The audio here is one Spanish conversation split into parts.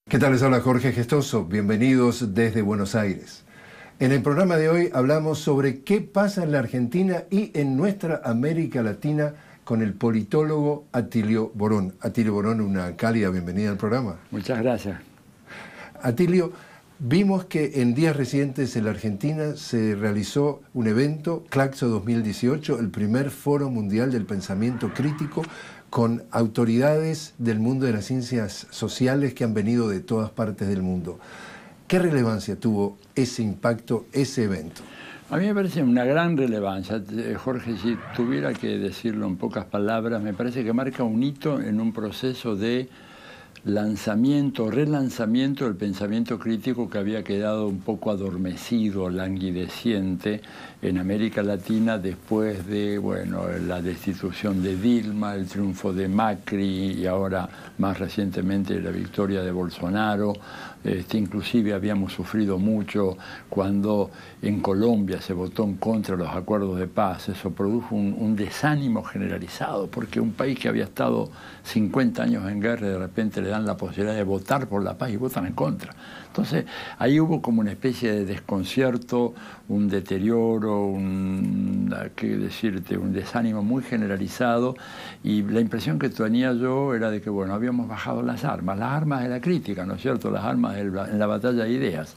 ¿Qué tal? Les habla Jorge Gestoso. Bienvenidos desde Buenos Aires. En el programa de hoy hablamos sobre qué pasa en la Argentina y en nuestra América Latina con el politólogo Atilio Borón. Atilio Borón, una cálida bienvenida al programa. Muchas gracias. Atilio, vimos que en días recientes en la Argentina se realizó un evento, Claxo 2018, el primer foro mundial del pensamiento crítico, con autoridades del mundo de las ciencias sociales que han venido de todas partes del mundo. ¿Qué relevancia tuvo ese impacto, ese evento? A mí me parece una gran relevancia. Jorge, si tuviera que decirlo en pocas palabras, me parece que marca un hito en un proceso de lanzamiento, relanzamiento del pensamiento crítico que había quedado un poco adormecido, languideciente en América Latina después de, bueno, la destitución de Dilma, el triunfo de Macri y ahora más recientemente la victoria de Bolsonaro. Inclusive habíamos sufrido mucho cuando en Colombia se votó en contra de los acuerdos de paz. Eso produjo un desánimo generalizado, porque un país que había estado 50 años en guerra de repente le dan la posibilidad de votar por la paz y votan en contra. Entonces ahí hubo como una especie de desconcierto, un deterioro, un desánimo muy generalizado, y la impresión que tenía yo era de que, bueno, habíamos bajado las armas de la crítica, ¿no es cierto?, las armas en la batalla de ideas.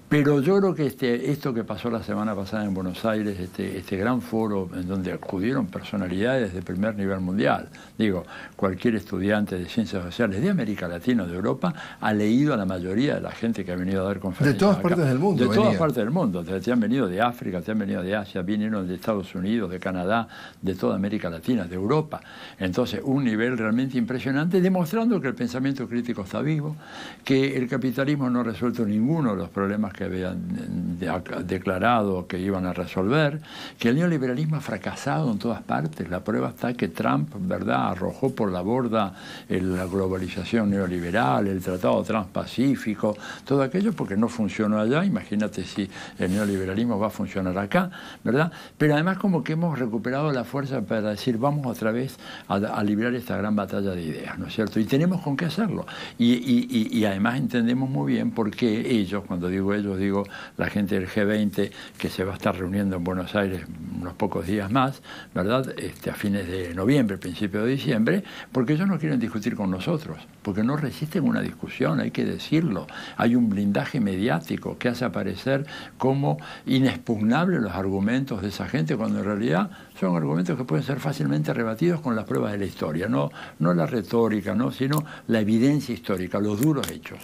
Pero yo creo que esto que pasó la semana pasada en Buenos Aires, este gran foro en donde acudieron personalidades de primer nivel mundial, digo, cualquier estudiante de ciencias sociales de América Latina o de Europa ha leído a la mayoría de la gente que ha venido a dar conferencias. De todas partes del mundo. De todas partes del mundo. Te han venido de África, te han venido de Asia, vinieron de Estados Unidos, de Canadá, de toda América Latina, de Europa. Entonces, un nivel realmente impresionante, demostrando que el pensamiento crítico está vivo, que el capitalismo no ha resuelto ninguno de los problemas que habían declarado que iban a resolver, que el neoliberalismo ha fracasado en todas partes. La prueba está que Trump, ¿verdad?, arrojó por la borda la globalización neoliberal, el Tratado Transpacífico, todo aquello porque no funcionó allá. Imagínate si el neoliberalismo va a funcionar acá, ¿verdad? Pero además como que hemos recuperado la fuerza para decir vamos otra vez a librar esta gran batalla de ideas, ¿no es cierto? Y tenemos con qué hacerlo. Y además entendemos muy bien por qué ellos, cuando digo ellos, digo la gente del G20 que se va a estar reuniendo en Buenos Aires unos pocos días más, ¿verdad?, a fines de noviembre, principio de diciembre, porque ellos no quieren discutir con nosotros, porque no resisten una discusión, hay que decirlo. Hay un blindaje mediático que hace aparecer como inexpugnables los argumentos de esa gente, cuando en realidad son argumentos que pueden ser fácilmente rebatidos con las pruebas de la historia, no la retórica, ¿no?, sino la evidencia histórica, los duros hechos.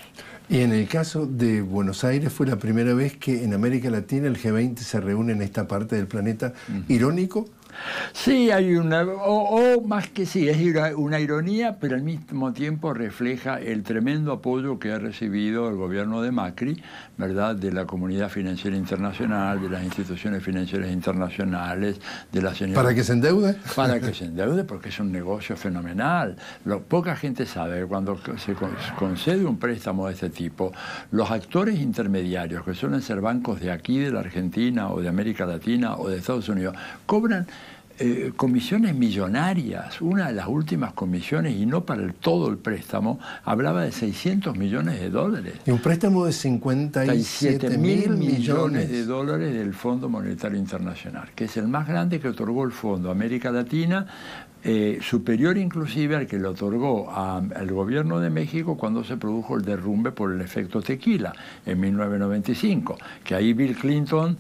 Y en el caso de Buenos Aires fue la primera vez que en América Latina el G20 se reúne en esta parte del planeta. ¿Irónico? Sí, hay más que sí, es una ironía, pero al mismo tiempo refleja el tremendo apoyo que ha recibido el gobierno de Macri, ¿verdad?, de la comunidad financiera internacional, de las instituciones financieras internacionales, de la señora... ¿Para que se endeude? Para que se endeude, porque es un negocio fenomenal. Poca gente sabe que cuando se concede un préstamo de este tipo, los actores intermediarios, que suelen ser bancos de aquí, de la Argentina, o de América Latina, o de Estados Unidos, cobran comisiones millonarias. Una de las últimas comisiones, y no para todo el préstamo, hablaba de 600 millones de dólares. Y un préstamo de 57 mil millones de dólares del Fondo Monetario Internacional, que es el más grande que otorgó el Fondo a América Latina, superior inclusive al que le otorgó al gobierno de México cuando se produjo el derrumbe por el efecto tequila en 1995, que ahí Bill Clinton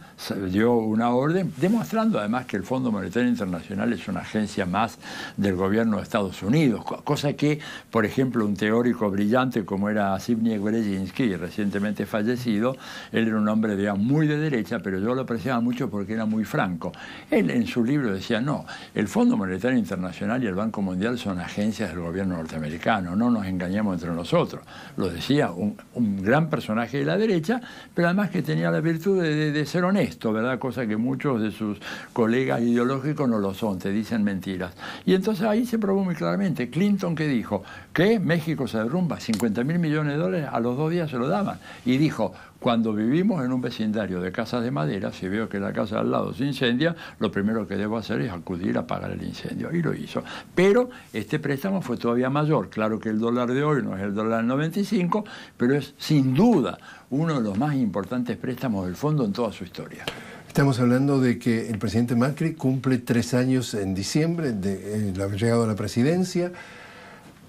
dio una orden, demostrando además que el Fondo Monetario Internacional es una agencia más del gobierno de Estados Unidos, cosa que, por ejemplo, un teórico brillante como era Zbigniew Brzezinski, recientemente fallecido, él era un hombre, digamos, muy de derecha, pero yo lo apreciaba mucho porque era muy franco. Él en su libro decía, no, el Fondo Monetario Internacional Internacional y el Banco Mundial son agencias del gobierno norteamericano, no nos engañemos entre nosotros. Lo decía un gran personaje de la derecha, pero además que tenía la virtud de ser honesto, ¿verdad? Cosa que muchos de sus colegas ideológicos no lo son, te dicen mentiras. Y entonces ahí se probó muy claramente. Clinton, que dijo que México se derrumba, 50.000 millones de dólares a los 2 días se lo daban. Y dijo, cuando vivimos en un vecindario de casas de madera, si veo que la casa al lado se incendia, lo primero que debo hacer es acudir a apagar el incendio. Y lo hizo. Pero este préstamo fue todavía mayor. Claro que el dólar de hoy no es el dólar del 95, pero es sin duda uno de los más importantes préstamos del fondo en toda su historia. Estamos hablando de que el presidente Macri cumple 3 años en diciembre de haber llegado a la presidencia.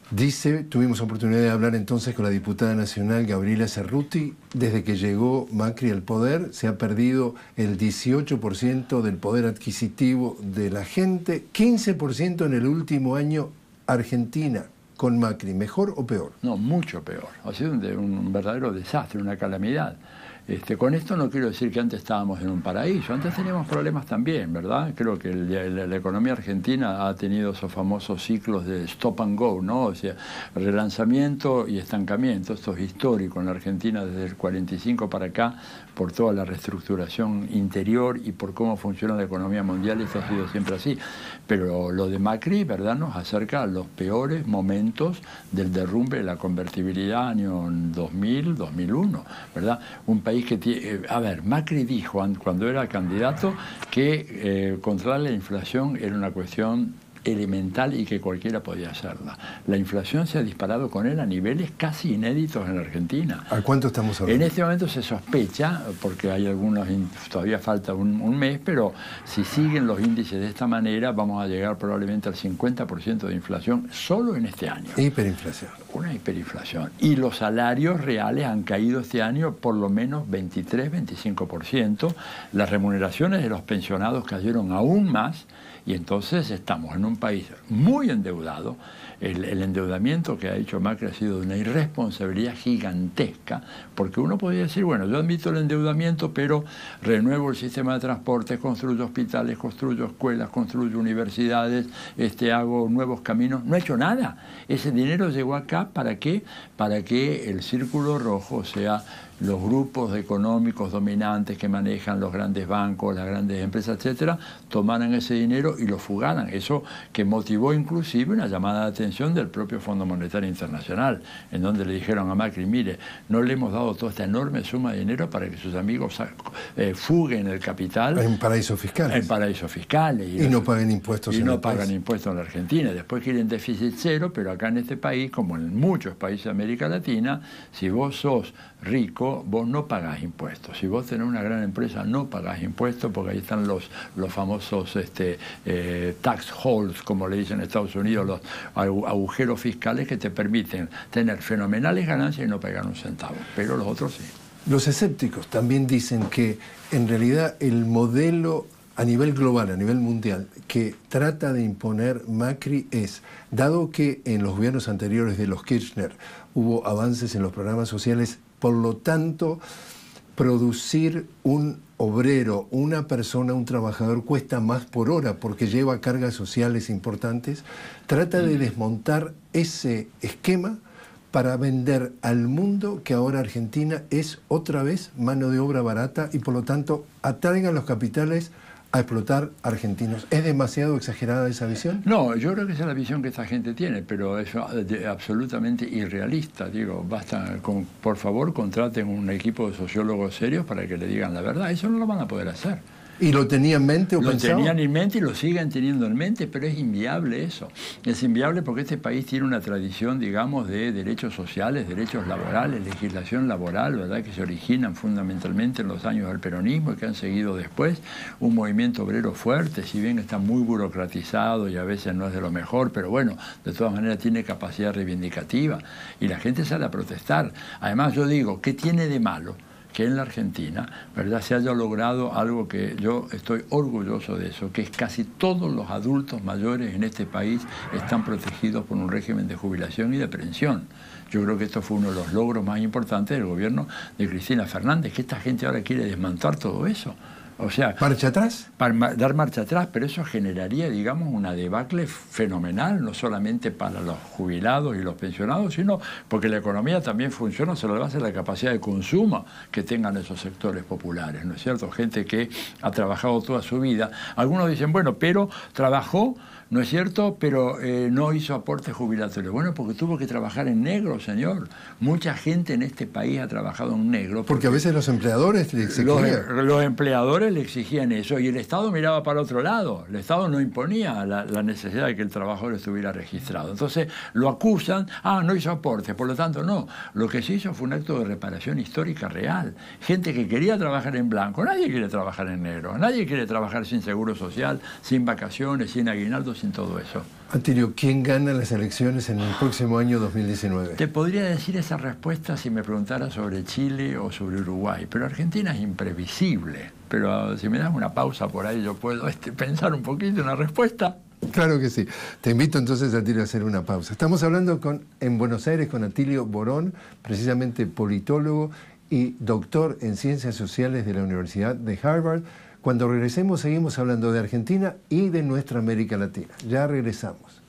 Dice, tuvimos oportunidad de hablar entonces con la diputada nacional Gabriela Cerruti, desde que llegó Macri al poder se ha perdido el 18% del poder adquisitivo de la gente, 15% en el último año. Argentina con Macri, ¿mejor o peor? No, mucho peor. Ha sido un verdadero desastre, una calamidad. Con esto no quiero decir que antes estábamos en un paraíso, antes teníamos problemas también, ¿verdad? Creo que la economía argentina ha tenido esos famosos ciclos de stop and go, ¿no? O sea, relanzamiento y estancamiento. Esto es histórico en la Argentina desde el 45 para acá, por toda la reestructuración interior y por cómo funciona la economía mundial. Esto ha sido siempre así. Pero lo de Macri, ¿verdad?, nos acerca a los peores momentos del derrumbe de la convertibilidad año 2000, 2001, ¿verdad? Un país que a ver, Macri dijo cuando era candidato que controlar la inflación era una cuestión elemental y que cualquiera podía hacerla. La inflación se ha disparado con él a niveles casi inéditos en la Argentina. ¿A cuánto estamos hablando? En este momento se sospecha, porque hay algunos, todavía falta un mes, pero si siguen los índices de esta manera vamos a llegar probablemente al 50% de inflación solo en este año. Hiperinflación. Una hiperinflación. Y los salarios reales han caído este año por lo menos 23-25%. Las remuneraciones de los pensionados cayeron aún más. Y entonces estamos en un país muy endeudado. El endeudamiento que ha hecho Macri ha sido de una irresponsabilidad gigantesca, porque uno podría decir, bueno, yo admito el endeudamiento, pero renuevo el sistema de transporte, construyo hospitales, construyo escuelas, construyo universidades, hago nuevos caminos. No ha hecho nada. Ese dinero llegó acá, ¿para qué? Para que el círculo rojo, o sea, los grupos económicos dominantes que manejan los grandes bancos, las grandes empresas, etcétera, tomaran ese dinero y lo fugaran. Eso que motivó inclusive una llamada de atención del propio Fondo Monetario Internacional, en donde le dijeron a Macri, mire, no le hemos dado toda esta enorme suma de dinero para que sus amigos fuguen el capital. En paraísos fiscales. En paraísos fiscales. Y no paguen impuestos. Y no pagan impuestos en la Argentina. Después quieren déficit cero, pero acá en este país, como en muchos países de América Latina, si vos sos rico, vos no pagás impuestos. Si vos tenés una gran empresa, no pagás impuestos, porque ahí están los famosos tax holes, como le dicen en Estados Unidos, los agujeros fiscales que te permiten tener fenomenales ganancias y no pagar un centavo. Pero los otros sí. Los escépticos también dicen que en realidad el modelo a nivel global, a nivel mundial, que trata de imponer Macri es, dado que en los gobiernos anteriores de los Kirchner hubo avances en los programas sociales, por lo tanto, producir un obrero, una persona, un trabajador, cuesta más por hora porque lleva cargas sociales importantes, trata de desmontar ese esquema para vender al mundo que ahora Argentina es otra vez mano de obra barata y por lo tanto atraigan los capitales a explotar argentinos. ¿Es demasiado exagerada esa visión? No, yo creo que esa es la visión que esta gente tiene, pero es absolutamente irrealista. Digo, basta, por favor, contraten un equipo de sociólogos serios para que le digan la verdad. Eso no lo van a poder hacer. ¿Y lo tenía en mente o pensaba? Lo tenían en mente y lo siguen teniendo en mente, pero es inviable eso. Es inviable porque este país tiene una tradición, digamos, de derechos sociales, derechos laborales, legislación laboral, ¿verdad?, que se originan fundamentalmente en los años del peronismo y que han seguido después. Un movimiento obrero fuerte, si bien está muy burocratizado y a veces no es de lo mejor, pero bueno, de todas maneras tiene capacidad reivindicativa y la gente sale a protestar. Además, yo digo, ¿qué tiene de malo que en la Argentina, ¿verdad?, se haya logrado algo que yo estoy orgulloso de eso, que es casi todos los adultos mayores en este país están protegidos por un régimen de jubilación y de pensión? Yo creo que esto fue uno de los logros más importantes del gobierno de Cristina Fernández, que esta gente ahora quiere desmantelar todo eso. O sea, ¿Marcha atrás? Dar marcha atrás, pero eso generaría, digamos, una debacle fenomenal, no solamente para los jubilados y los pensionados, sino porque la economía también funciona sobre la base de la capacidad de consumo que tengan esos sectores populares, ¿no es cierto? Gente que ha trabajado toda su vida. Algunos dicen, bueno, pero trabajó, ¿no es cierto?, pero no hizo aportes jubilatorios. Bueno, porque tuvo que trabajar en negro, señor. Mucha gente en este país ha trabajado en negro. Porque a veces los empleadores le exigían. Los empleadores le exigían eso y el Estado miraba para otro lado. El Estado no imponía la necesidad de que el trabajador estuviera registrado. Entonces lo acusan, no hizo aportes, por lo tanto no. Lo que se hizo fue un acto de reparación histórica real. Gente que quería trabajar en blanco. Nadie quiere trabajar en negro. Nadie quiere trabajar sin seguro social, sin vacaciones, sin aguinaldo, sin todo eso. Atilio, ¿quién gana las elecciones en el próximo año 2019? Te podría decir esa respuesta si me preguntara sobre Chile o sobre Uruguay, pero Argentina es imprevisible. Pero si me das una pausa por ahí, yo puedo pensar un poquito en una respuesta. Claro que sí. Te invito entonces, Atilio, a hacer una pausa. Estamos hablando en Buenos Aires con Atilio Borón, precisamente politólogo y doctor en Ciencias Sociales de la Universidad de Harvard. Cuando regresemos seguimos hablando de Argentina y de nuestra América Latina. Ya regresamos.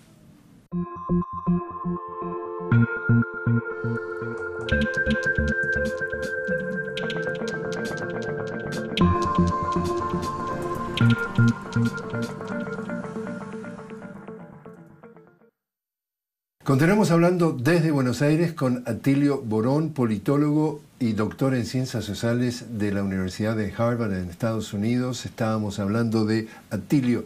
Continuamos hablando desde Buenos Aires con Atilio Borón, politólogo y doctor en Ciencias Sociales de la Universidad de Harvard en Estados Unidos. Estábamos hablando de, Atilio,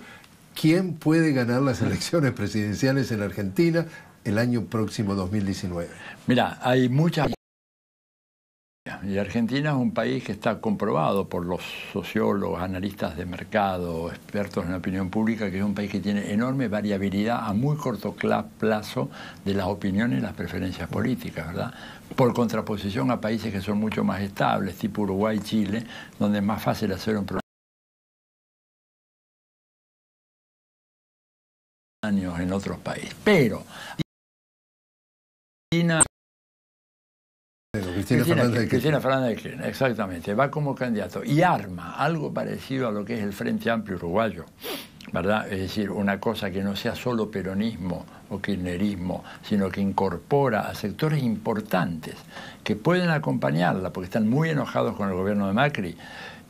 ¿quién puede ganar las elecciones presidenciales en Argentina el año próximo 2019? Mira, hay muchas... Y Argentina es un país que está comprobado por los sociólogos, analistas de mercado, expertos en la opinión pública, que es un país que tiene enorme variabilidad a muy corto plazo de las opiniones y las preferencias políticas, ¿verdad? Por contraposición a países que son mucho más estables, tipo Uruguay y Chile, donde es más fácil hacer un años en otros países. Pero Cristina Fernández de Kirchner, exactamente, va como candidato y arma algo parecido a lo que es el Frente Amplio Uruguayo, ¿verdad? Es decir, una cosa que no sea solo peronismo o kirchnerismo, sino que incorpora a sectores importantes que pueden acompañarla porque están muy enojados con el gobierno de Macri.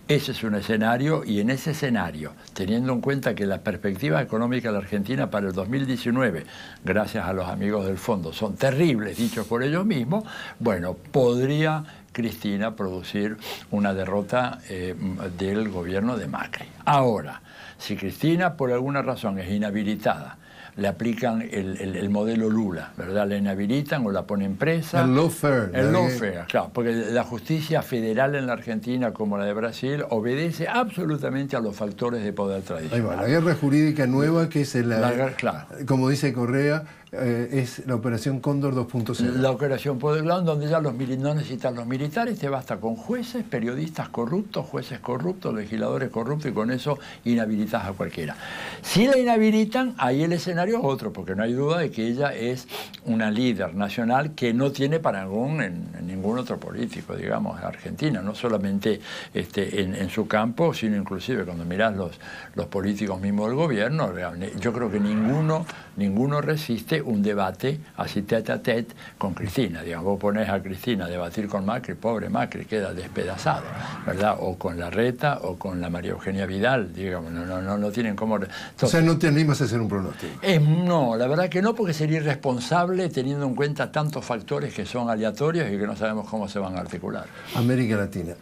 Ese es un escenario, y en ese escenario, teniendo en cuenta que las perspectivas económicas de la Argentina para el 2019, gracias a los amigos del fondo, son terribles, dichos por ellos mismos, bueno, podría Cristina producir una derrota del gobierno de Macri. Ahora, si Cristina por alguna razón es inhabilitada, le aplican el modelo Lula, ¿verdad? La inhabilitan o la ponen presa. El lawfare. El lawfare, claro, porque la justicia federal en la Argentina, como la de Brasil, obedece absolutamente a los factores de poder tradicional. Ahí va, la guerra jurídica nueva, que es claro. Como dice Correa, es la operación Cóndor 2.0. La operación Poder Clown, donde ya no necesitan los militares, te basta con jueces, periodistas corruptos, jueces corruptos, legisladores corruptos, y con eso inhabilitas a cualquiera. Si la inhabilitan, ahí el escenario es otro, porque no hay duda de que ella es una líder nacional que no tiene parangón en ningún otro político, digamos, de Argentina, no solamente en su campo, sino inclusive cuando mirás los políticos mismos del gobierno, yo creo que ninguno resiste un debate así tete a tete con Cristina. Digamos, vos ponés a Cristina a debatir con Macri, pobre Macri, queda despedazado, ¿verdad? O con Larreta o con la María Eugenia Vidal, digamos, no tienen cómo... Entonces, o sea, no te animas a hacer un pronóstico. No, la verdad que no, porque sería irresponsable teniendo en cuenta tantos factores que son aleatorios y que no sabemos cómo se van a articular. América Latina.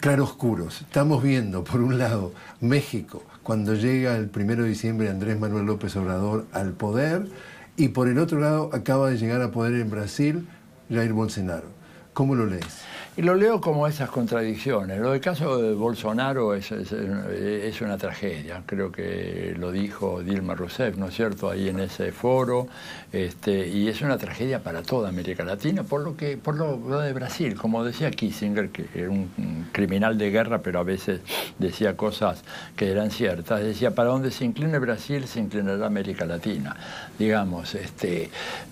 Claroscuros. Estamos viendo, por un lado, México, cuando llega el 1 de diciembre Andrés Manuel López Obrador al poder, y por el otro lado acaba de llegar a poder en Brasil Jair Bolsonaro. ¿Cómo lo lees? Y lo leo como esas contradicciones. Lo del caso de Bolsonaro es una tragedia. Creo que lo dijo Dilma Rousseff, ¿no es cierto?, ahí en ese foro. Y es una tragedia para toda América Latina, por lo de Brasil. Como decía Kissinger, que era un criminal de guerra, pero a veces decía cosas que eran ciertas. Decía, para donde se incline Brasil, se inclinará América Latina. Digamos,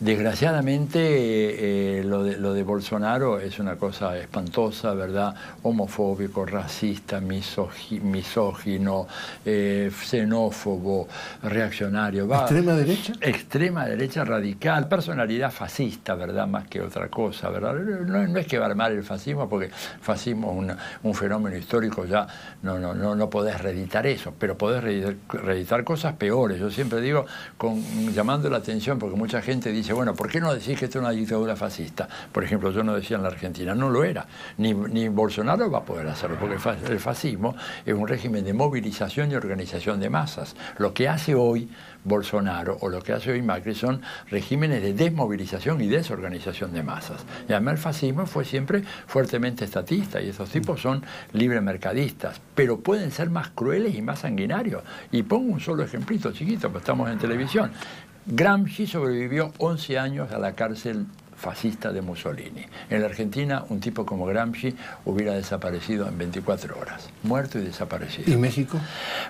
desgraciadamente, lo de Bolsonaro es una cosa espantosa, ¿verdad? Homofóbico, racista, misógino, xenófobo, reaccionario. ¿Extrema derecha? Extrema derecha radical, personalidad fascista, ¿verdad? Más que otra cosa, ¿verdad? No es que va a armar el fascismo, porque fascismo es un fenómeno histórico, ya no podés reeditar eso, pero podés reeditar cosas peores. Yo siempre digo, llamando la atención, porque mucha gente dice, bueno, ¿por qué no decís que esto es una dictadura fascista? Por ejemplo, yo no decía en la Argentina, no lo era, ni Bolsonaro va a poder hacerlo, porque el fascismo es un régimen de movilización y organización de masas. Lo que hace hoy Bolsonaro o lo que hace hoy Macri son regímenes de desmovilización y desorganización de masas. Y además el fascismo fue siempre fuertemente estatista y esos tipos son libremercadistas, pero pueden ser más crueles y más sanguinarios. Y pongo un solo ejemplito chiquito, pues estamos en televisión. Gramsci sobrevivió 11 años a la cárcel fascista de Mussolini. En la Argentina, un tipo como Gramsci hubiera desaparecido en 24 horas. Muerto y desaparecido. ¿Y México?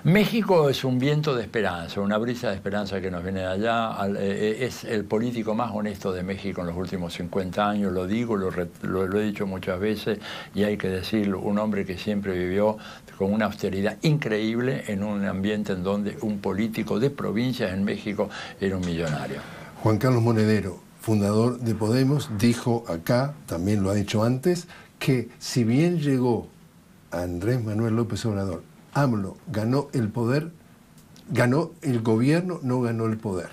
México es un viento de esperanza, una brisa de esperanza que nos viene de allá. Es el político más honesto de México en los últimos 50 años, lo digo, lo he dicho muchas veces, y hay que decirlo, un hombre que siempre vivió con una austeridad increíble en un ambiente en donde un político de provincias en México era un millonario. Juan Carlos Monedero, fundador de Podemos, dijo acá, también lo ha dicho antes, que si bien llegó a Andrés Manuel López Obrador, AMLO ganó el poder, ganó el gobierno, no ganó el poder.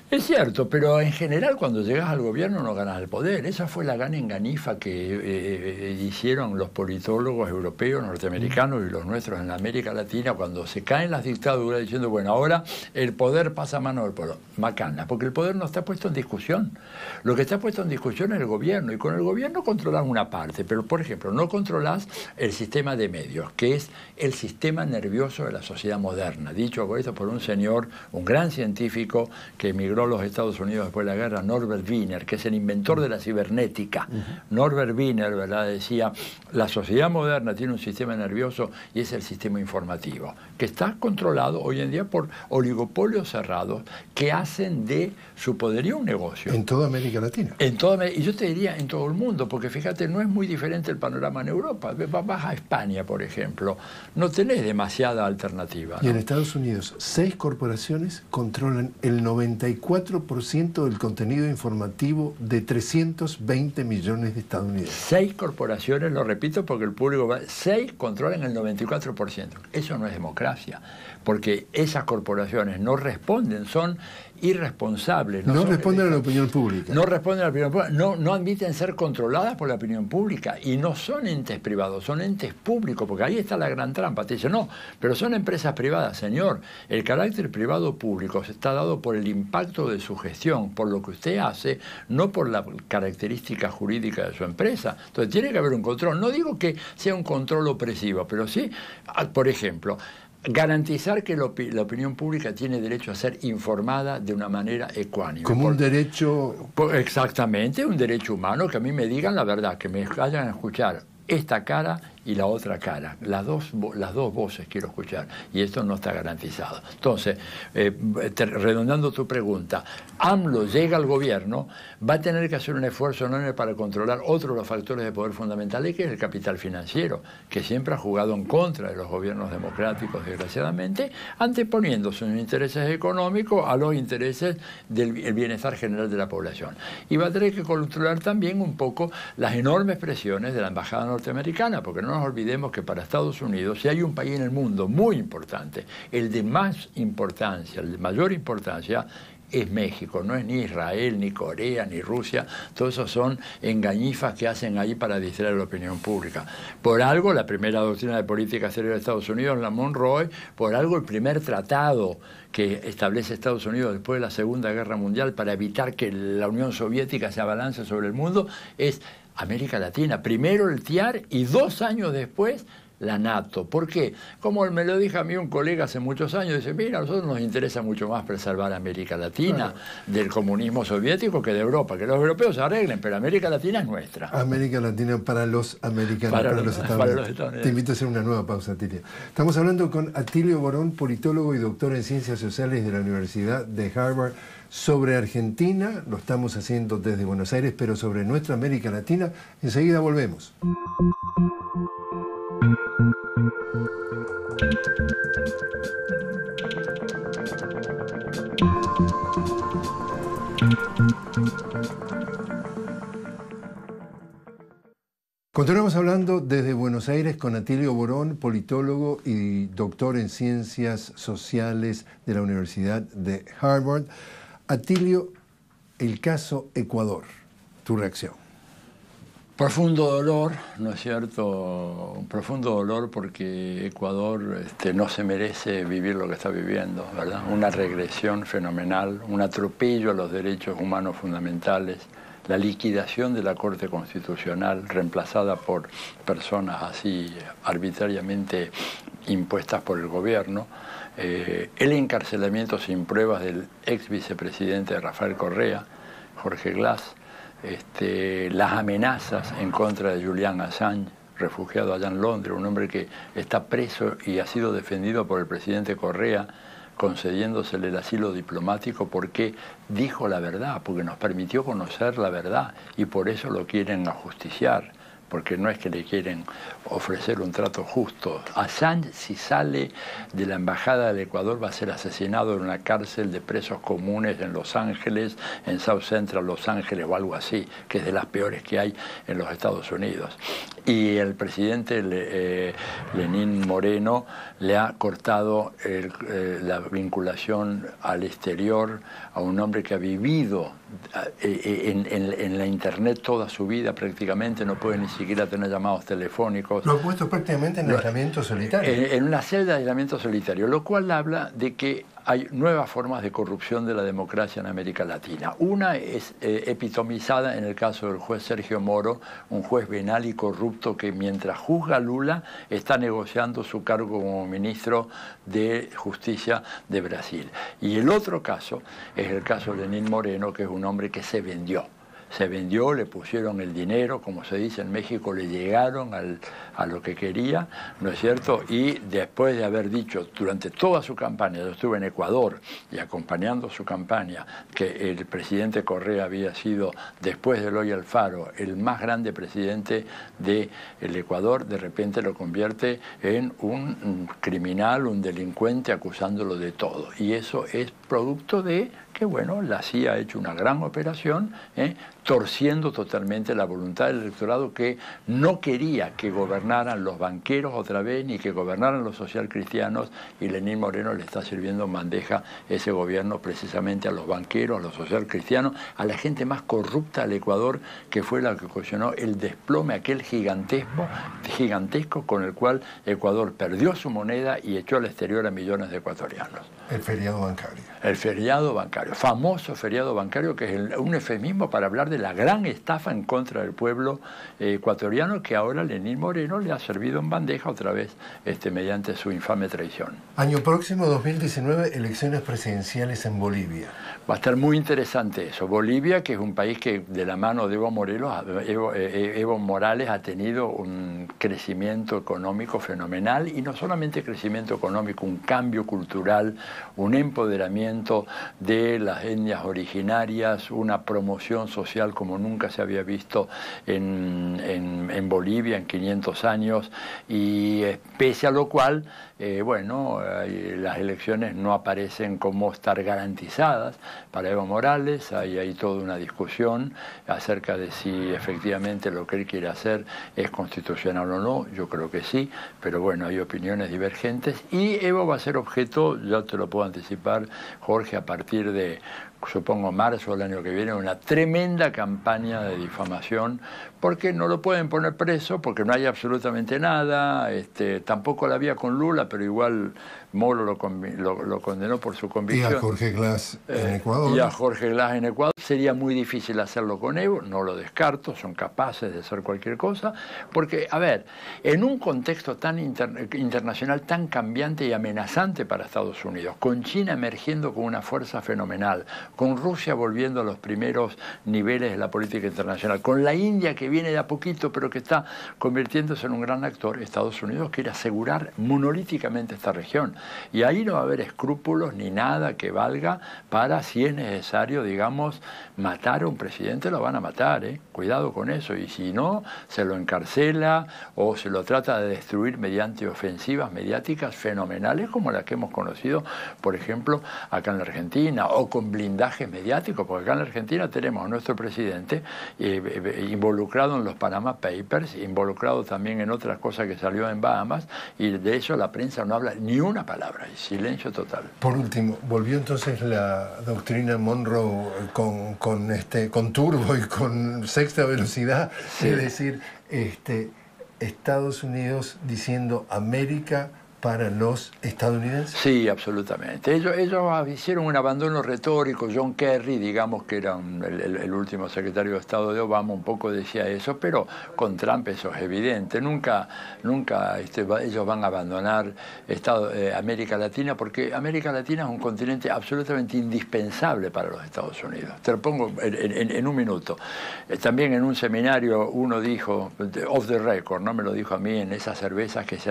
Es cierto, pero en general cuando llegas al gobierno no ganas el poder. Esa fue la gran enganifa que hicieron los politólogos europeos, norteamericanos y los nuestros en América Latina cuando se caen las dictaduras diciendo, bueno, ahora el poder pasa a mano del pueblo. Macana, porque el poder no está puesto en discusión. Lo que está puesto en discusión es el gobierno, y con el gobierno controlas una parte, pero por ejemplo no controlas el sistema de medios, que es el sistema nervioso de la sociedad moderna. Dicho por esto por un señor, un gran científico que emigró a los Estados Unidos después de la guerra, Norbert Wiener, que es el inventor de la cibernética. Norbert Wiener, ¿verdad?, decía, la sociedad moderna tiene un sistema nervioso y es el sistema informativo, que está controlado hoy en día por oligopolios cerrados que hacen de su poderío un negocio. En toda América Latina. Y yo te diría en todo el mundo, porque fíjate, no es muy diferente el panorama en Europa. Vas a España, por ejemplo, no tenés demasiada alternativa, ¿no? Y en Estados Unidos, 6 corporaciones controlan el 94% del contenido informativo de 320 millones de estadounidenses. 6 corporaciones, lo repito porque el público va, 6 controlan el 94%. Eso no es democracia, porque esas corporaciones no responden, son irresponsables. No responden a la opinión pública. No responden a la opinión pública, no admiten ser controladas por la opinión pública, y no son entes privados, son entes públicos, porque ahí está la gran trampa. Te dicen, no, pero son empresas privadas. Señor, el carácter privado público se está dado por el impacto de su gestión, por lo que usted hace, no por la característica jurídica de su empresa. Entonces tiene que haber un control. No digo que sea un control opresivo, pero sí, por ejemplo, garantizar que la opinión pública tiene derecho a ser informada de una manera ecuánime. Como un derecho... Exactamente, un derecho humano, que a mí me digan la verdad, que me hagan escuchar esta cara y la otra cara. Las dos voces quiero escuchar, y esto no está garantizado. Entonces, redondando tu pregunta, AMLO llega al gobierno, va a tener que hacer un esfuerzo enorme para controlar otro de los factores de poder fundamentales, que es el capital financiero, que siempre ha jugado en contra de los gobiernos democráticos, desgraciadamente, anteponiendo sus intereses económicos a los intereses del bienestar general de la población. Y va a tener que controlar también un poco las enormes presiones de la embajada norteamericana, porque no nos olvidemos que para Estados Unidos, si hay un país en el mundo muy importante, el de más importancia, el de mayor importancia, es México, no es ni Israel, ni Corea, ni Rusia. Todos esos son engañifas que hacen ahí para distraer a la opinión pública. Por algo, la primera doctrina de política exterior de Estados Unidos, la Monroe, por algo el primer tratado que establece Estados Unidos después de la Segunda Guerra Mundial para evitar que la Unión Soviética se abalance sobre el mundo, es América Latina. Primero el TIAR y 2 años después la NATO. ¿Por qué? Como me lo dijo a mí un colega hace muchos años, dice, mira, a nosotros nos interesa mucho más preservar América Latina del comunismo soviético que de Europa, que los europeos se arreglen, pero América Latina es nuestra. América Latina para los americanos, para los estadounidenses. Te invito a hacer una nueva pausa, Atilio. Estamos hablando con Atilio Borón, politólogo y doctor en Ciencias Sociales de la Universidad de Harvard, sobre Argentina. Lo estamos haciendo desde Buenos Aires, pero sobre nuestra América Latina. Enseguida volvemos. Continuamos hablando desde Buenos Aires con Atilio Borón, politólogo y doctor en Ciencias Sociales de la Universidad de Harvard. Atilio, el caso Ecuador, tu reacción. Profundo dolor, ¿no es cierto? Un profundo dolor porque Ecuador no se merece vivir lo que está viviendo, ¿verdad? Una regresión fenomenal, un atropello a los derechos humanos fundamentales, la liquidación de la Corte Constitucional reemplazada por personas así arbitrariamente impuestas por el gobierno, el encarcelamiento sin pruebas del ex vicepresidente Rafael Correa, Jorge Glass, las amenazas en contra de Julian Assange, refugiado allá en Londres, un hombre que está preso y ha sido defendido por el presidente Correa, concediéndosele el asilo diplomático porque dijo la verdad, porque nos permitió conocer la verdad y por eso lo quieren ajusticiar, porque no es que le quieren ofrecer un trato justo. Assange, si sale de la embajada del Ecuador, va a ser asesinado en una cárcel de presos comunes en Los Ángeles, en South Central Los Ángeles o algo así, que es de las peores que hay en los Estados Unidos. Y el presidente Lenín Moreno le ha cortado la vinculación al exterior a un hombre que ha vivido en la internet toda su vida prácticamente, no puede ni siquiera tener llamados telefónicos. Lo ha puesto prácticamente en aislamiento solitario. En una celda de aislamiento solitario, lo cual habla de que hay nuevas formas de corrupción de la democracia en América Latina. Una es epitomizada en el caso del juez Sergio Moro, un juez venal y corrupto que mientras juzga a Lula está negociando su cargo como ministro de Justicia de Brasil. Y el otro caso es el caso de Lenín Moreno, que es un hombre que se vendió. Se vendió, le pusieron el dinero, como se dice en México, le llegaron a lo que quería, ¿no es cierto? Y después de haber dicho durante toda su campaña, yo estuve en Ecuador y acompañando su campaña, que el presidente Correa había sido, después de Eloy Alfaro, el más grande presidente del Ecuador, de repente lo convierte en un criminal, un delincuente, acusándolo de todo. Y eso es producto de que, bueno, la CIA ha hecho una gran operación, torciendo totalmente la voluntad del electorado que no quería que gobernaran los banqueros otra vez, ni que gobernaran los socialcristianos, y Lenín Moreno le está sirviendo en bandeja ese gobierno precisamente a los banqueros, a los socialcristianos, a la gente más corrupta del Ecuador, que fue la que ocasionó el desplome aquel gigantesco con el cual Ecuador perdió su moneda y echó al exterior a millones de ecuatorianos. El feriado bancario. El feriado bancario, famoso feriado bancario, que es un eufemismo para hablar de la gran estafa en contra del pueblo ecuatoriano, que ahora Lenín Moreno le ha servido en bandeja otra vez mediante su infame traición. Año próximo, 2019, elecciones presidenciales en Bolivia. Va a estar muy interesante eso. Bolivia, que es un país que de la mano de Evo Morales ha tenido un crecimiento económico fenomenal, y no solamente crecimiento económico, un cambio cultural, un empoderamiento de las etnias originarias, una promoción social como nunca se había visto en Bolivia en 500 años, y pese a lo cual, las elecciones no aparecen como estar garantizadas para Evo Morales. Hay toda una discusión acerca de si efectivamente lo que él quiere hacer es constitucional o no. Yo creo que sí, pero bueno, hay opiniones divergentes, y Evo va a ser objeto, ya te lo puedo anticipar, Jorge, a partir de, supongo, marzo del año que viene, una tremenda campaña de difamación porque no lo pueden poner preso, porque no hay absolutamente nada, tampoco la había con Lula, pero igual Moro lo condenó por su convicción. Y a Jorge Glass en Ecuador. Y a Jorge Glass en Ecuador. Sería muy difícil hacerlo con Evo, no lo descarto, son capaces de hacer cualquier cosa, porque, a ver, en un contexto tan internacional, tan cambiante y amenazante para Estados Unidos, con China emergiendo con una fuerza fenomenal, con Rusia volviendo a los primeros niveles de la política internacional, con la India que viene de a poquito, pero que está convirtiéndose en un gran actor, Estados Unidos quiere asegurar monolíticamente esta región. Y ahí no va a haber escrúpulos ni nada que valga para, si es necesario, digamos, matar a un presidente, lo van a matar, cuidado con eso. Y si no, se lo encarcela o se lo trata de destruir mediante ofensivas mediáticas fenomenales como las que hemos conocido, por ejemplo, acá en la Argentina, o con blindajes mediáticos, porque acá en la Argentina tenemos a nuestro presidente involucrado en los Panama Papers, involucrado también en otras cosas que salió en Bahamas, y de eso la prensa no habla ni una palabra, y silencio total. Por último, volvió entonces la doctrina Monroe con turbo y con sexta velocidad, sí. Es decir, Estados Unidos diciendo América para los estadounidenses. Sí, absolutamente. Ellos hicieron un abandono retórico. John Kerry, digamos que era el último secretario de Estado de Obama, un poco decía eso, pero con Trump eso es evidente. Nunca ellos van a abandonar América Latina, porque América Latina es un continente absolutamente indispensable para los Estados Unidos. Te lo pongo en un minuto. También en un seminario uno dijo, off the record, no me lo dijo a mí, en esas cervezas que se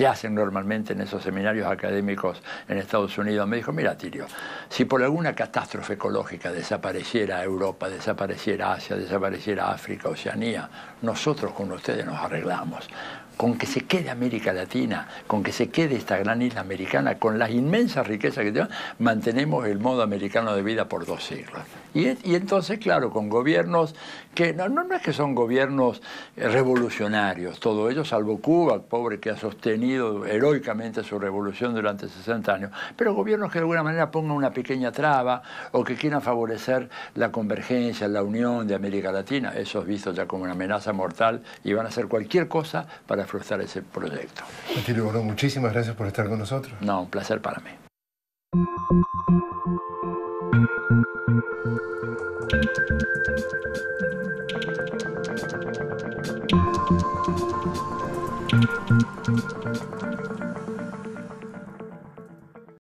hacen normalmente en esos seminarios académicos en Estados Unidos, me dijo, mira, Tirio, si por alguna catástrofe ecológica desapareciera Europa, desapareciera Asia, desapareciera África, Oceanía, nosotros con ustedes nos arreglamos. Con que se quede América Latina, con que se quede esta gran isla americana, con las inmensas riquezas que tenemos, mantenemos el modo americano de vida por 2 siglos. Y entonces, claro, con gobiernos que no es que son gobiernos revolucionarios, todo ello, salvo Cuba, pobre, que ha sostenido heroicamente su revolución durante 60 años, pero gobiernos que de alguna manera pongan una pequeña traba o que quieran favorecer la convergencia, la unión de América Latina, eso es visto ya como una amenaza mortal y van a hacer cualquier cosa para frustrar ese proyecto. Atilio Borón, muchísimas gracias por estar con nosotros. No, un placer para mí.